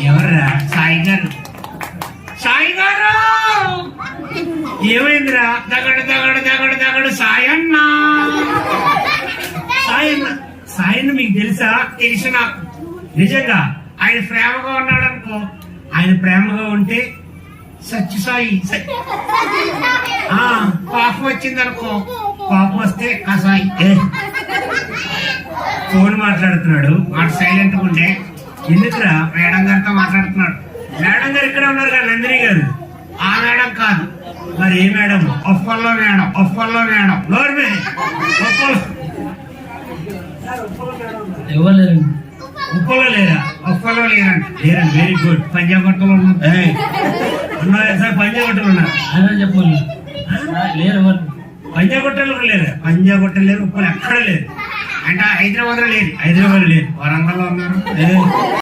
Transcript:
ఎవర్రా? సాయి గారు. సాయి గారు ఏమైందిరా? దగడు దగడు దగడు దగడు సాయన్న. సాయన్న సాయన్న మీకు తెలుసా? తెలుసు నాకు. నిజంగా ఆయన ప్రేమగా ఉన్నాడు అనుకో. ఆయన ప్రేమగా ఉంటే సత్యసాయి. పాపం వచ్చింది అనుకో, పాపం వస్తే కసాయి. ఫోన్ మాట్లాడుతున్నాడు, మాట సైలెంట్ గా ఉండే. ఎందుకురా? మేడం గారితో మాట్లాడుతున్నాడు. మేడం గారు ఇక్కడ ఉన్నారు కదా, నందిని గారు. ఆ మేడం కాదు, మరి ఏ మేడం? ఒప్పల్లో మేడం. ఒప్పల్లో మేడం. నోర్మే ఉప్పలో లేరా? ఒప్పలో లేరండి. లేరండి. Very good. పంజాగుట్టలో ఉన్నారు సార్. పంజాగుట్టలు ఉన్నారు చెప్పాలి. లేరు పంజాగుట్టలు లేరు. పంజాగుట్టలు లేరు. ఉప్పలు ఎక్కడ లేరు. అంటే హైదరాబాద్ లో లేరు. హైదరాబాద్ లేరు. వరంగల్లో ఉన్నారు.